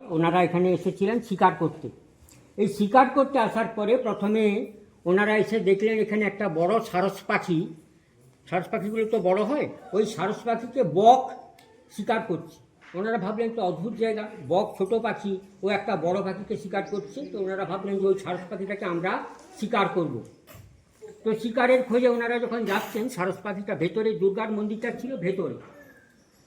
ওনারা এখানে এসেছিলেন শিকার করতে। এই শিকার করতে আসার পরে প্রথমে ওনারা এসে দেখলেন এখানে একটা বড় সারস পাখি, সারস পাখিগুলো তো বড় হয়, ওই সারস পাখিকে বক শিকার করছে। ওনারা ভাবলেন তো অদ্ভুত জায়গা, বক ছোট পাখি, ও একটা বড় পাখিকে শিকার করছে। তো ওনারা ভাবলেন যে ওই সারস পাখিটাকে আমরা শিকার করব। তো শিকারের খোঁজে ওনারা যখন যাচ্ছেন, সারস পাখিটা ভেতরে, দুর্গার মন্দিরটা ছিল ভেতরে।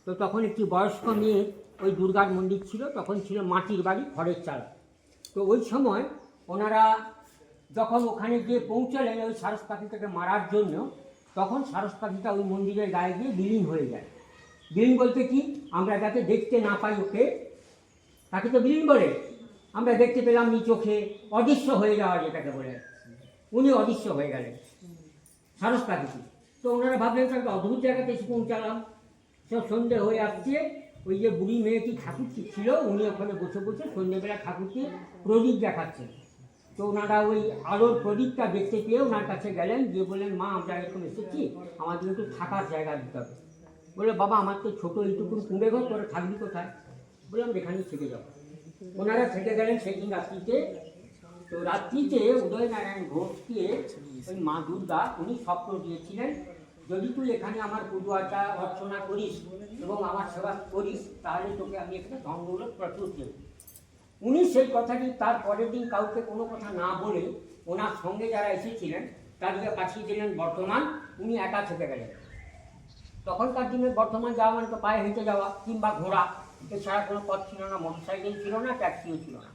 তো তখন একটি বয়স্ক মেয়ে, ওই দুর্গার মন্দির ছিল, তখন ছিল মাটির বাড়ি, খড়ের চালা। তো ওই সময় ওনারা যখন ওখানে গিয়ে পৌঁছালেন ওই সারস পাখিটাকে মারার জন্য, তখন সারস পাখিটা ওই মন্দিরের গায়ে গিয়ে বিলীন হয়ে যায়। বিলীন বলতে কি, আমরা যাতে দেখতে না পাই ওকে, তাকে তো বিলীন বলে, আমরা দেখতে পেলাম নি চোখে, অদৃশ্য হয়ে যাওয়া যেটাকে বলে, উনি অদৃশ্য হয়ে গেলেন সারস পাখিটি। তো ওনারা ভাবলেন তাকে অদ্ভুত জায়গাতে এসে পৌঁছালাম। সব সন্ধ্যে হয়ে আসছে, ওই যে বুড়ি মেয়েটি ঠাকুরটি ছিল, উনি ওখানে বসে বসে সন্ধ্যেবেলা ঠাকুরকে প্রদীপ দেখাচ্ছেন। তো ওনারা ওই আলোর প্রদীপটা দেখতে পেয়ে ওনার কাছে গেলেন, গিয়ে বললেন, মা আমরা এরকম এসেছি, আমাদের একটু থাকার জায়গা দিতে হবে। বলে, বাবা আমার তো ছোটো এইটুকুন কুঁড়ে ঘর, তোরা থাকবি কোথায়? বললাম এখানেই থেকে যাবো। ওনারা থেকে গেলেন সেদিন রাত্রিতে। তো রাত্রিতে উদয়নারায়ণ ঘোষকে ওই মা দুর্গা উনি স্বপ্ন দিয়েছিলেন, যদি তুই এখানে আমার পুজো অর্চনা করিস এবং আমার সেবা করিস, তাহলে তোকে আমি এখানে ধনদৌলত প্রচুর দেব। উনি সেই কথাটি তার পরের দিন কাউকে কোনো কথা না বলে ওনার সঙ্গে যারা এসেছিলেন তাদেরকে পাঠিয়ে দিলেন বর্ধমান। উনি একা থেকে গেলেন। তখনকার দিনে বর্ধমান যাওয়া মানে তো পায়ে হেঁটে যাওয়া কিংবা ঘোড়া, এছাড়া কোনো পথ ছিল না, মোটরসাইকেল ছিল না, ট্যাক্সিও ছিল না।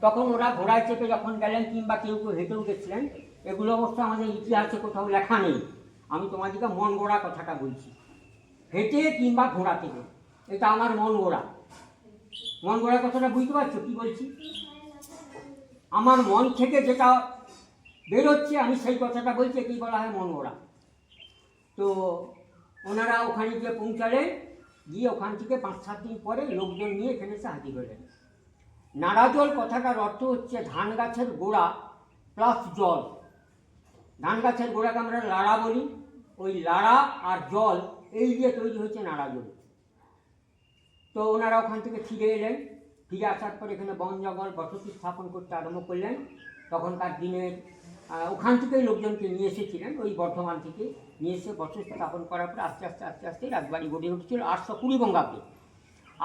তখন ওরা ঘোড়ায় চেপে যখন গেলেন কিংবা কেউ কেউ হেঁটেও গেছিলেন, এগুলো অবশ্য আমাদের ইতিহাসে কোথাও লেখা নেই। আমি তোমাদেরকে মন গড়া কথাটা বলছি, হেঁটে কিংবা ঘোড়া থেকে, এটা আমার মন গড়া। মন গড়া কথাটা বুঝতে পারছো কি বলছি? আমার মন থেকে যেটা বেরোচ্ছে আমি সেই কথাটা বলছি, কি বলা হয় মন গড়া। তো ওনারা ওখানে গিয়ে পৌঁছালেন, গিয়ে ওখান থেকে 5-7 দিন পরে লোকজন নিয়ে এখানে এসে হাজির হলেন। নাড়াজল কথাটার অর্থ হচ্ছে ধান গাছের গোড়া প্লাস জল। ধান গাছের গোড়াকে আমরা লাড়া বলি, ওই লাড়া আর জল এই দিয়ে তৈরি হচ্ছে নাড়াজল। তো ওনারা ওখান থেকে ফিরে এলেন, ফিরে আসার পর এখানে বন জঙ্গল বসতি স্থাপন করতে আরম্ভ করলেন। তখনকার দিনে ওখান থেকেই লোকজনকে নিয়ে এসেছিলেন, ওই বর্ধমান থেকে নিয়ে এসে বসতি স্থাপন করার পর আস্তে আস্তে আস্তে আস্তে রাজবাড়ি গড়ে উঠেছিল 820 বঙ্গাব্দে।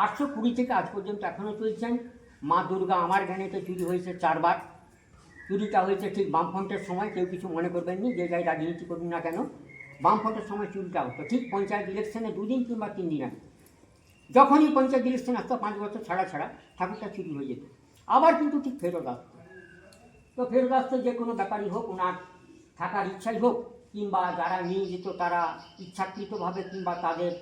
820 থেকে আজ পর্যন্ত এখনও চলছেন। মা দুর্গা আমার জ্ঞানেতে চুরি হয়েছে 4 বার। চুরিটা হয়েছে ঠিক বামফ্রন্টের সময়, কেউ কিছু মনে করবেননি, যে যাই রাজনীতি করুন না কেন, বামফ্রন্টের সময় চুরিটা হতো ঠিক পঞ্চায়েত ইলেকশনে 2 দিন কিংবা 3 দিন আগে। যখনই পঞ্চায়েত ইলেকশন আসতো 5 বছর ছাড়া ছাড়া ঠাকুরটা চুরি হয়ে যেত, আবার কিন্তু ঠিক ফেরত আসতো। তো ফেরত আসতো যে কোনো ব্যাপারই হোক, ওনার থাকার ইচ্ছাই হোক কিংবা যারা নিয়োজিত তারা ইচ্ছাকৃতভাবে কিংবা তাদের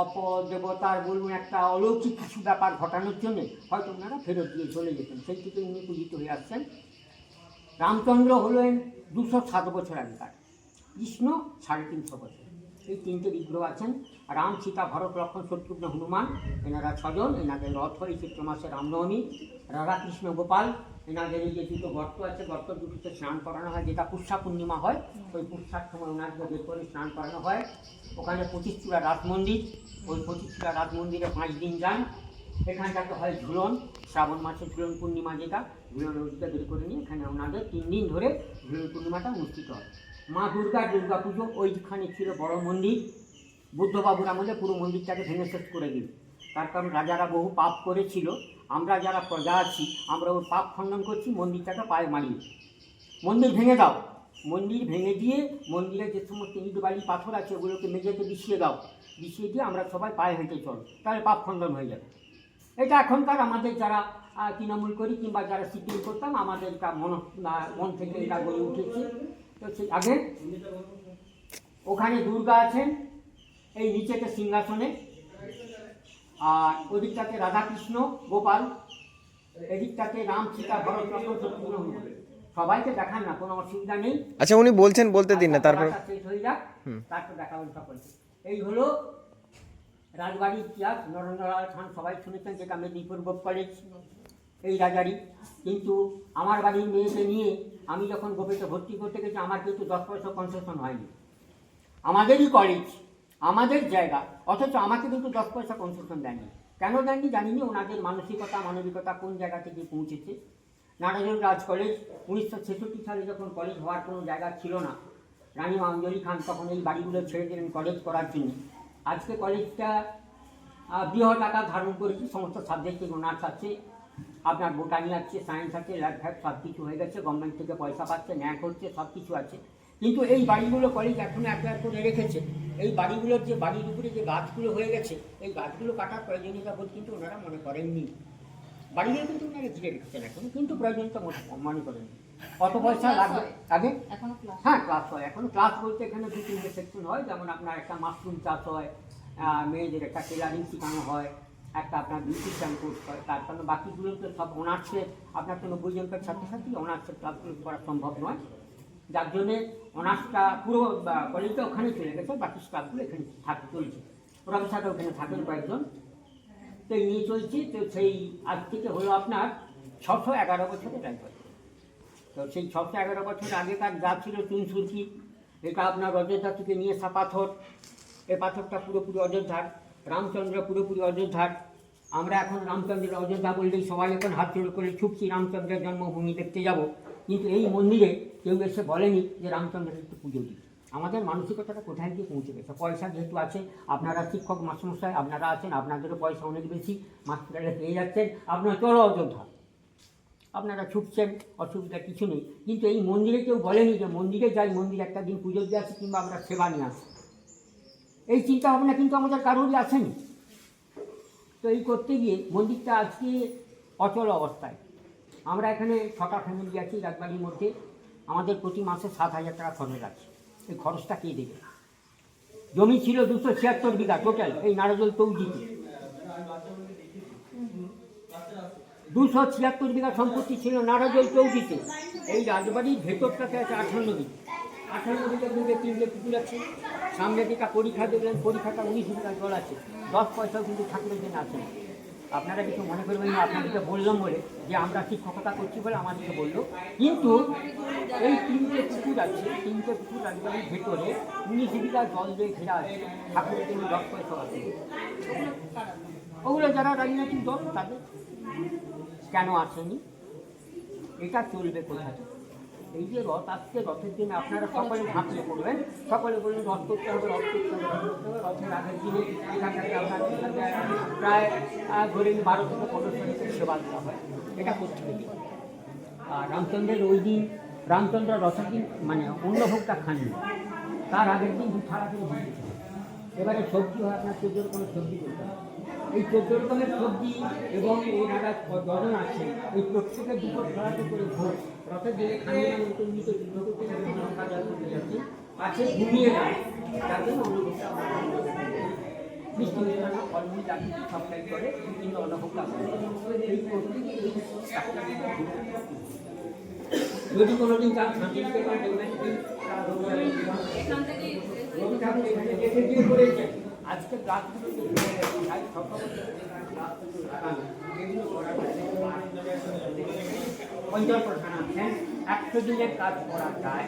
অপদেবতার বলুন একটা অলৌকিক কিছু ব্যাপার ঘটানোর জন্যে হয়তো ওনারা ফেরত দিয়ে চলে যেতেন। সেই থেকে উনি পূজিত হয়ে আসছেন। রামচন্দ্র হলেন 207 বছর আগেকার, কৃষ্ণ 350 বছর। এই 3টে বিগ্রহ আছেন। রাম, সীতা, ভরত, লক্ষ্মণ, শত্রুঘ্ন, হনুমান, এনারা 6 জন। এনাদের রথ হয় চৈত্র মাসে রামনবমী। রাধাকৃষ্ণ, গোপাল, এনাদের এই যে 2টো গর্ত আছে, গর্ত দুটিতে স্নান করানো হয়, যেটা পুষ্যা পূর্ণিমা হয়, ওই পুষ্যার সময় ওনাকে বের করে স্নান করানো হয়। ওখানে 25 চূড়া রাত মন্দির, ওই 25 চূড়া রাত মন্দিরে 5 দিন যান। এখানটাতে হয় ঝুলন, শ্রাবণ মাসে ঝুলন পূর্ণিমা, যেটা ঝুলন নদীতে বের করে নিয়ে এখানে ওনাদের 3 দিন ধরে ঝুলন পূর্ণিমাটা অনুষ্ঠিত হয়। মা দুর্গা পুজো ওইখানে ছিল বড় মন্দির। বুদ্ধবাবুর আমলে পুরো মন্দিরটাকে ভেঙে শেষ করে দিল। তার কারণ রাজারা বহু পাপ করেছিল, আমরা যারা প্রজা আছি আমরা ওই পাপ খণ্ডন করছি, মন্দিরটাকে পায়ে মারিয়ে মন্দির ভেঙে দাও। মন্দির ভেঙে দিয়ে মন্দিরে যে সমস্ত ইট বালি পাথর আছে ওগুলোকে মেঝেতে বিছিয়ে দাও, বিছিয়ে দিয়ে আমরা সবাই পায়ে হেঁটে চলো, তাহলে পাপ খণ্ডন হয়ে যাবে। এটা এখনকার আমাদের যারা তৃণমূল করি কিংবা যারা সিপিএম করতাম, আমাদের এটা মন থেকে এটা গড়ে উঠেছে। তো সেই আগে ওখানে দুর্গা আছেন এই নিচেতে সিংহাসনে, আর ওদিকটাতে রাধাকৃষ্ণ, গোপাল, এদিকটাতে রাম, সীতা, ভরত, লক্ষ্মণ, শত্রুঘ্ন, হনুমান। সবাইকে দেখান না, কোনো অসুবিধা নেই। আচ্ছা, উনি বলছেন, বলতে দিন না, তারপর শেষ হয়ে যাক, তারপর দেখাবেন সকলকে। এই হলো রাজবাড়ির ইতিহাস। নরেন্দ্রলাল খান সবাই শুনেছেন, যেটা মেদিনীপুর গভ কলেজ এই রাজারই। কিন্তু আমার বাড়ির মেয়েকে নিয়ে আমি যখন গোপেতে ভর্তি করতে গেছি, আমার কিন্তু 10 পয়সা কনসেশন হয়নি। আমাদেরই কলেজ, আমাদের জায়গা, অথচ আমাকে কিন্তু 10 পয়সা কনসেশন দেয়নি। কেন দেননি জানি না, ওনাদের মানসিকতা মানবিকতা কোন জায়গা থেকে পৌঁছেছে। নারায়ণ রাজ কলেজ 1966 সালে যখন কলেজ হওয়ার কোনো জায়গা ছিল না, রানী অঞ্জলি খান তখন এই বাড়িগুলো ছেড়ে দিলেন কলেজ করার জন্য। আজকে কলেজটা বৃহৎ আকার ধারণ করেছে, সমস্ত সাবজেক্টের অনার্স আছে, আপনার বোটানি আছে, সায়েন্স আছে, ল্যাব ফ্যাব সব কিছু হয়ে গেছে, গভর্নমেন্ট থেকে পয়সা পাচ্ছে, ন্যাক হচ্ছে, সব কিছু আছে। কিন্তু এই বাড়িগুলো কলেজ এখনো এক করে রেখেছে। এই বাড়িগুলোর যে বাড়ির উপরে যে গাছগুলো হয়ে গেছে, এই গাছগুলো কাটার প্রয়োজনীয়তা বোধ কিন্তু ওনারা মনে করেননি। বাড়িগুলো কিন্তু ওনারা ঘিরে রেখেছেন এখন, কিন্তু প্রয়োজনীয়তা মনে করেননি। কত পয়সা লাগবে আগে? হ্যাঁ, ক্লাস হয় এখন। ক্লাস বলতে এখানে 2-3টে সেকশন হয়, যেমন আপনার একটা মাশরুম চাষ হয়, মেয়েদের একটা টেলারিং শেখানো হয়, একটা আপনার বিউটিশিয়ান কোর্স হয়, তার কারণে বাকিগুলো তো সব অনার্সের, আপনার তো 90 জনকার ছাত্রছাত্রী, অনার্সের ক্লাসগুলো করা সম্ভব নয়, যার জন্যে অনার্সটা পুরো কলেজটা ওখানে চলে গেছে, বাকি স্টাফগুলো এখানে চলছে। প্রফেসররা ওখানে থাকেন কয়েকজন, তো এই নিয়ে চলছে। তো সেই আজ থেকে হলো আপনার 611 বছরের এক বছর। তো সেই 611 বছর আগেকার যা ছিল চুনসুরকি, এটা আপনার অযোধ্যা থেকে নিয়ে আসা পাথর। এই পাথরটা পুরোপুরি অযোধ্যার, রামচন্দ্র পুরোপুরি অযোধ্যার। আমরা এখন রামচন্দ্রের অযোধ্যা বললেই সবাই এখন হাত জোড় করে ছুটছি রামচন্দ্রের জন্মভূমি দেখতে যাব, কিন্তু এই মন্দিরে কেউ এসে বলেনি যে রামচন্দ্রের একটু পুজো দিই। আমাদের মানসিকতাটা কোথায় গিয়ে পৌঁছে গেছে? পয়সা যেহেতু আছে, আপনারা শিক্ষক মাস্টারমশাই আপনারা আছেন, আপনাদেরও পয়সা অনেক বেশি, মাস্টাররা পেয়ে যাচ্ছেন, আপনারা চলো অযোধ্যা, আপনারা ছুটছেন, অসুবিধা কিছু নেই। কিন্তু এই মন্দিরে কেউ বলেনি যে মন্দিরে যাই, মন্দিরে একটা দিন পুজো দিয়ে আসি, কিংবা আমরা সেবা নিয়ে আসি। এই চিন্তা ভাবনা কিন্তু আমাদের কারোরই আসেনি। তো এই করতে গিয়ে মন্দিরটা আজকে অচল অবস্থায়। আমরা এখানে 6টা ফ্যামিলি আছি রাজবাড়ির মধ্যে, আমাদের প্রতি মাসে 7,000 টাকা খরচ আছে। এই খরচটা কে দেবে? জমি ছিল 276 বিঘা টোটাল এই নারজল তৌজিতে, 276 বিঘা সম্পত্তি ছিল নারজল তৌজিতে। এই রাজবাড়ির ভেতরটাতে আছে 58 বিঘা। 58 বিঘার মধ্যে 3টে পুকুর আছে, সামনে দিকে পরীক্ষা দেখলেন, পরীক্ষাটা 19 বিঘা জল আছে, 10 পয়সাও কিন্তু ঠাকুরের জন্য আছে। আপনারা কিছু মনে করবেন না, আপনাদেরকে বললাম বলে যে আমরা শিক্ষকতা করছি বলে আমাদেরকে বললো, কিন্তু এই 3টে পুকুর আছে, 3টে পুকুর রাজবাড়ির ভেতরে 19 বিঘা জল দিয়ে ঘেরা আছে, ঠাকুরের জন্য 10 পয়সা আছে। ওগুলো যারা রাজনৈতিক দল তাদের কেন আসেনি? এটা চলবে কোথায়? এই যে রথ আসছে, রথের দিনে আপনারা সকলে ঝাঁপিয়ে পড়বেন, সকলে বলবেন রথ করতে হবে, রথ করতে হবে, রথ করতে হবে। রথের আগের দিনে এখান থেকে আপনার প্রায় ধরে 12 থেকে 15 জনকে সেবা দেওয়া হয়, এটা করতে হবে। আর রামচন্দ্রের ওই দিন, রামচন্দ্র রথের দিন মানে অন্নভোগটা খাননি, তার আগের দিন ছাড়া করে ভোগ দিতে হবে। এবারে সবজি হয় আপনার 14 রকমের সবজি করতে হবে। এই 14 রকমের সবজি এবং ওনারা ডজন আছে, এই প্রত্যেকের দুটো ছড়াতে করে ভোগ রথের দিনে খানিয়ে নতুন নিতে যুদ্ধ করতে যাচ্ছে আছে, ঘুমিয়ে যায়, তার জন্য অন্নভোগটা মিষ্টি মিষ্টান্ন ফলমূল যা কিছু সবটাই করে, কিন্তু অন্নভোগটা এই প্রত্যেকে এই যদি কোনোদিন তার শান্তি দিতে পারে দেখবেন রবি ঠাকুর এখানে গেছে দিয়ে করেছে। আজকে গাছগুলো পঞ্চাশ আছেন, 100 দিনের কাজ করা যায়।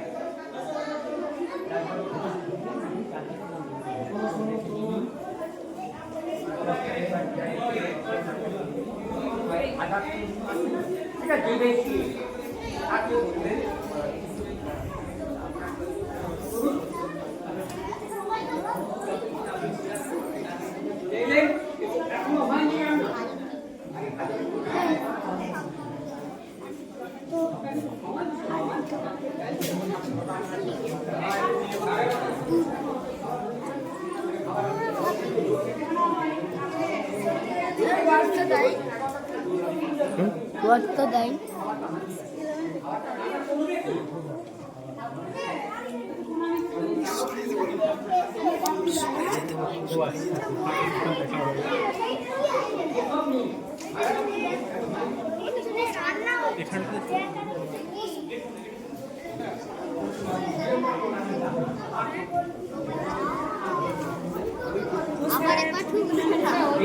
এটা দেবে কি আপনি বলবেন? What the day?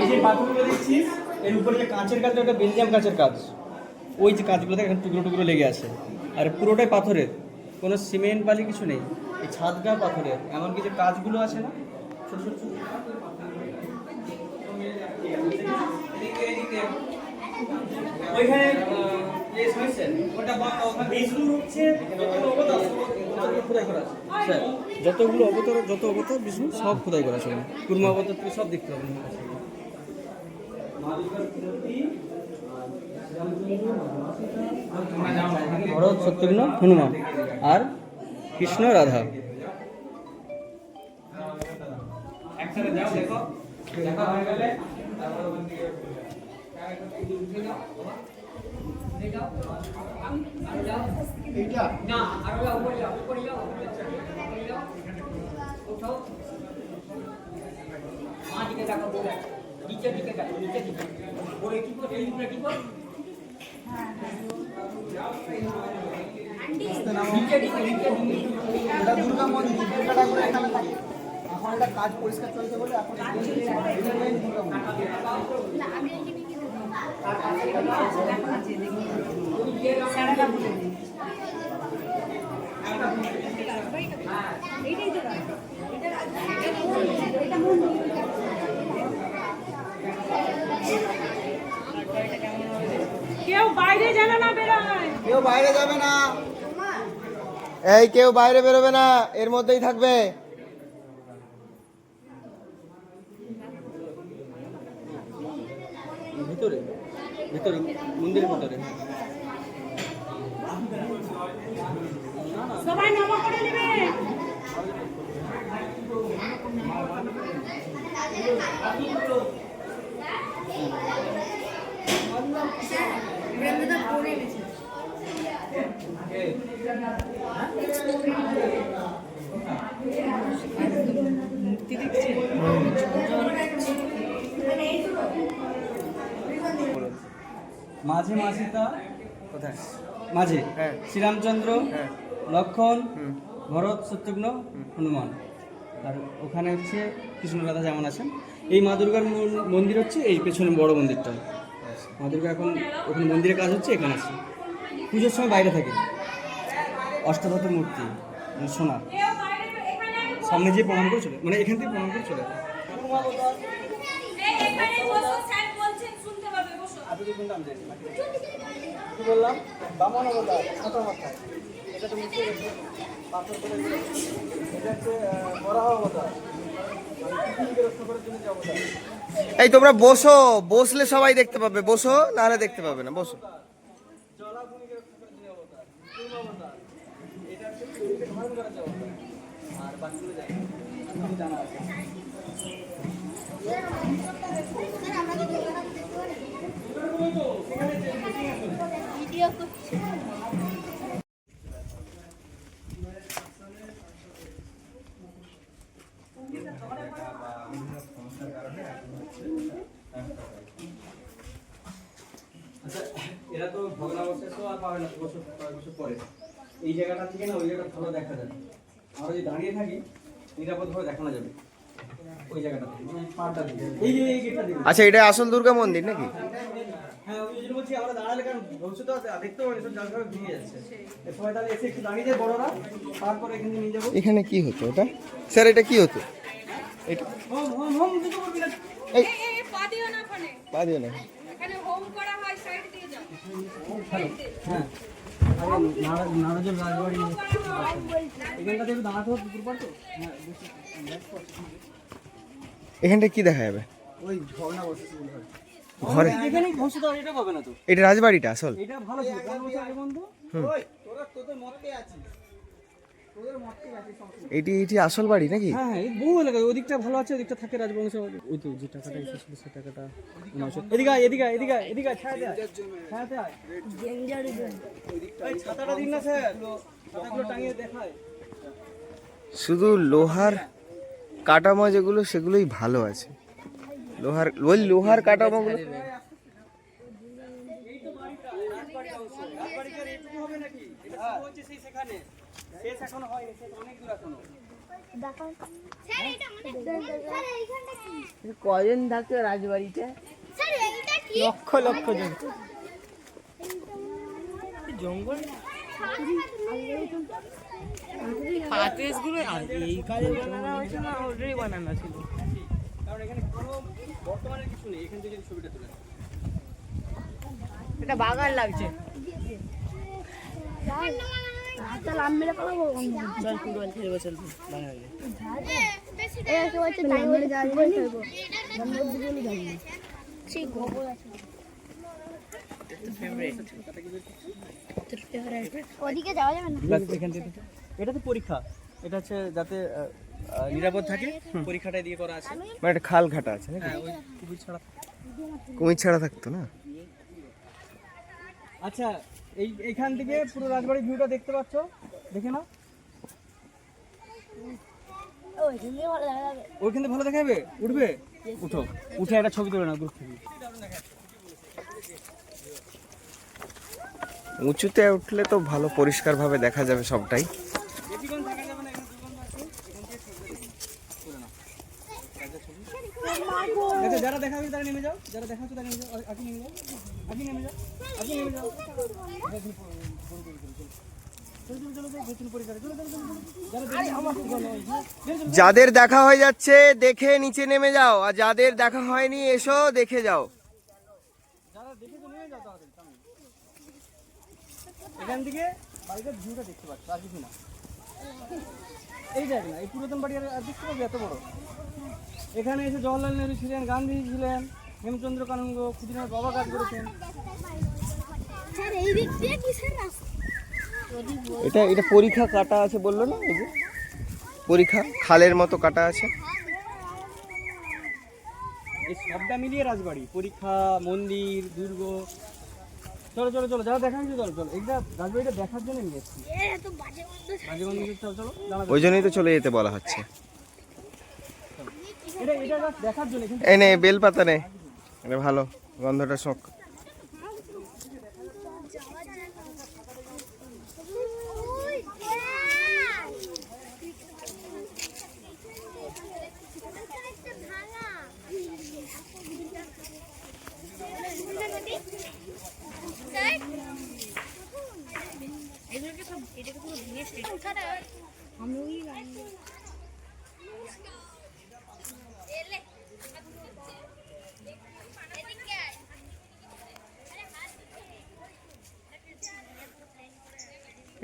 এই যে পাথরগুলো দেখছিস, এর উপরে যে কাঁচের কাজ, ওটা বেলজিয়াম কাঁচের কাজ। ওই যে কাঁচগুলোতে এখন টুকরো টুকরো লেগে আছে, আর পুরোটাই পাথরের, কোনো সিমেন্ট বালি কিছু নেই। এই ছাদটা পাথরের, এমনকি যে কাজগুলো আছে না ছোট ছোট ওইখানে যে শুনেছেন ওটা বিষ্ণু হচ্ছে যতগুলো অবতার যতগুলো খোদাই করা আছে স্যার, যতগুলো অবতার যত অবতার বিষ্ণু সব খোদাই করা আছে, কুর্মা অবতার থেকে সব দেখতে পাবেন। ভরত, শত্রুঘ্ন, হনুমান আর কৃষ্ণ, রাধা। একসাথে যাও, দেখো দেখা হয়ে গেলে এটা দুর্গা মন্দির, দুর্গা ঠাকুর এখানে থাকে। এখন এটা কাজ পরিষ্কার চলছে বলে এখন দুর্গা মন্দির। কেউ বাইরে যেন না বেরোয়। কেউ বাইরে যাবে না। এই কেউ বাইরে বেরোবে না, এর মধ্যেই থাকবে। ভিতরে ভিতরে মন্দিরের ভিতরে সবাই নম করে নেবে। মাঝে মাঝিটা কোথায়? মাঝে হ্যাঁ। শ্রীরামচন্দ্র, হ্যাঁ। লক্ষণ, ভরত, শত্রুঘ্ন, হনুমান। আর ওখানে হচ্ছে কৃষ্ণ, রাধা যেমন আছেন। এই মা দুর্গার মন্দির হচ্ছে এই পেছনে বড় মন্দিরটা। মা দুর্গা এখন ওখানে মন্দিরে কাজ হচ্ছে, এখানে আছে। পুজোর সময় বাইরে থাকে অষ্টাদশ মূর্তি, মানে সোনার। সামনে যেয়ে প্রণাম করে চলে, মানে এখান থেকে প্রণাম করে চলে যায়। কি বললাম? বামন অবতার, ছোট মাথায়। এটা তো মুখে গেছে, পাথর করে দিয়েছে। এটা হচ্ছে বরাহ অবতার, মানে পৃথিবীকে রক্ষা করার জন্য যে অবতার। এই তোমরা বসো, বসলে সবাই দেখতে পাবে, বসো নাহলে দেখতে পাবে না, বসো। জলাভূমিকে রক্ষা করার জন্য অবতার, কুর্ম অবতার। এটা হচ্ছে পৃথিবীকে ধারণ করার যে অবতার। আর বাকিগুলো জানি না, জানা আছে। ভিডিও করছি। আচ্ছা, এরা তো ভগ্নাবশেষ তো আর পাবে না, বছর কয়েক বছর পরে। এই জায়গাটা থেকে না ওই জায়গাটা ভালো দেখা যায়। আমরা যদি দাঁড়িয়ে থাকি নিরাপদভাবে দেখানো যাবে ওই জায়গাটা থেকে, মানে পাড়টা দিকে, এই যে এই গেটটা দিকে। আচ্ছা, এটা আসল দুর্গা মন্দির নাকি? হ্যাঁ, ওই জন্য বলছি আমরা দাঁড়ালে, কারণ ভবিষ্যতে দেখতে পাবো সব জায়গাটা ভেঙে যাচ্ছে। এর সময় তাহলে এসে একটু দাঁড়িয়ে যায় বড়রা, তারপরে এখানে নিয়ে যাবো। এখানে কি হতো এটা? স্যার এটা কি হতো? এটা হোম হোম হোম দুটো করবি না। এই এই পা দিও না ওখানে। পা দিও না। এখানে হোম করা হয়, সাইড দিয়ে যাও। হ্যাঁ, নারাজল রাজবাড়ি এখানটাতে একটু দাঁড়াতে হবে, পুকুর পাড় তো। হ্যাঁ, এখানটা কি দেখা যাবে? ওই ভগ্নাবশেষ হয়। ঘরে এখানেই ধ্বংস তো এটা পাবে না তো। এটা রাজবাড়িটা আসল? এটা ভালো ছিল, 5 বছর আগে বন্ধ। ওই তোরা তোদের মতে আছিস, তোদের মতে আছিস সমস্যা। এটি আসল বাড়ি নাকি? হ্যাঁ হ্যাঁ, এই বহু এলাকা, ওদিকটা ভালো আছে, ওদিকটা থাকে রাজবংশ। ওই তো যে টাকাটা এসেছিল সে টাকাটা এদিকে আয়, এদিকে আয়, এদিকে আয়, এদিকে আয়, ছায়াতে আয়, ছায়াতে আয়। এই ছাতাটা দিন না স্যার, ছাতাগুলো টাঙিয়ে দেখায়। শুধু লোহার কাঠামো যেগুলো সেগুলোই ভালো আছে। ওই লোহার কাঠামোগুলো রাজবাড়িটার এইটুকু হবে নাকি? এটা শুরু হচ্ছে সেই সেখানে, শেষ এখনো হয়নি, শেষ অনেক দূর এখনো। কজন থাকতো রাজবাড়িতে? লক্ষ লক্ষ জন। জঙ্গল এই কাজে বানানো হয়েছে না, অলরেডি বানানো ছিল? কারণ এখানে কোনো বর্তমানে কিছু নেই, এখান থেকে ছবিটা তুলে নাও। এটা বাগান লাগছে। চল ফুটবল খেলবো, চল বাগানে। ওদিকে যাওয়া যাবে না। ব্যাস এখান থেকে এটা তো পরীক্ষা, এটা হচ্ছে যাতে নিরাপদ থাকে, পরীক্ষাটা দিয়ে করা আছে। মানে একটা খাল ঘাটা আছে নাকি? হ্যাঁ, ওই কুমির ছাড়া। কুমির ছাড়া থাকতো না? আচ্ছা, এইখান থেকে পুরো রাজবাড়ির ভিউটা দেখতে পাচ্ছ, দেখে নাও। ওইখান থেকে ভালো দেখা যাবে, উঠবে, উঠো, উঠে একটা ছবি তুলে নাও গ্রুপ থেকে। উঁচুতে উঠলে তো ভালো পরিষ্কার ভাবে দেখা যাবে সবটাই। বেশিক্ষণ থাকা যাবে না, এখানে দুর্গন্ধ আছে, এখান থেকে ছবি তুলে নাও। আচ্ছা, যারা দেখাবে তারা নেমে যাও, যারা দেখাচ্ছ তারা নেমে যাও, আগে নেমে যাও, আগে নেমে যাও, আগে নেমে যাও। যাদের দেখা হয়ে যাচ্ছে দেখে নিচে নেমে যাও, আর যাদের দেখা হয়নি এসো দেখে যাও। যারা দেখেছো নেমে যাও তাড়াতাড়ি সামনে। এখান থেকে বাড়িটার ভিউটা দেখতে পাচ্ছ, আর কিছু না। এই জায়গা না, এই পুরাতন বাড়ি আর দেখতে পাবি এত বড়। এখানে এসে জওয়াহরলাল নেহরু ছিলেন, গান্ধী ছিলেন, হেমচন্দ্র কানুঙ্গ, ক্ষুদিরামের বাবা কাজ করেছেন। স্যার এই দিক দিয়ে কিসের রাস্তা? এটা এটা পরীক্ষা কাটা আছে বললো না? এই যে পরীক্ষা খালের মতো কাটা আছে। এই সবটা মিলিয়ে রাজবাড়ি, পরীক্ষা, মন্দির, দুর্গ। চলো চলো চলো, যারা দেখা হয়েছে চলো চলো, এটা রাজবাড়িটা দেখার জন্য নিয়ে এসেছি। এত বাজে গন্ধ। মাঝে মন্দির, চলো চলো, জানাবে। ওই জন্যই তো চলে যেতে বলা হচ্ছে। এটা এটা just দেখার জন্য। কিন্তু এই নে বেলপাতা নে, এটা ভালো গন্ধটা শোক।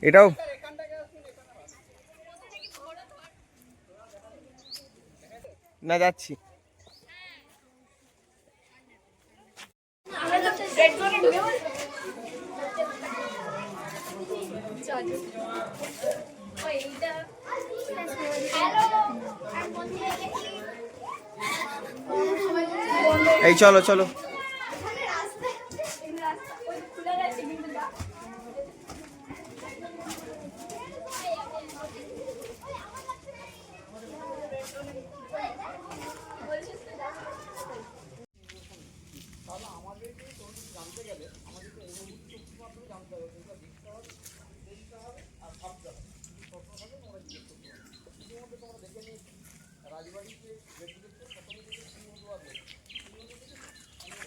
এটাও না, যাচ্ছি। এই চলো চলো।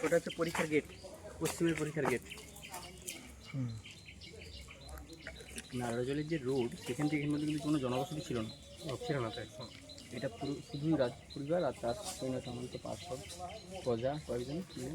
ওটা হচ্ছে পরীক্ষার গেট, পশ্চিমের পরীক্ষার গেট। নারায়ণজলের যে রোড, সেখান থেকে এর মধ্যে কিন্তু কোনো জনবসতি ছিল না, ছিল না। তাই এটা পুরো শুধুই রাজ পরিবার আর তার সৈন্য সামন্ত পার্শ্বদ প্রজা কয়েকজন মিলে।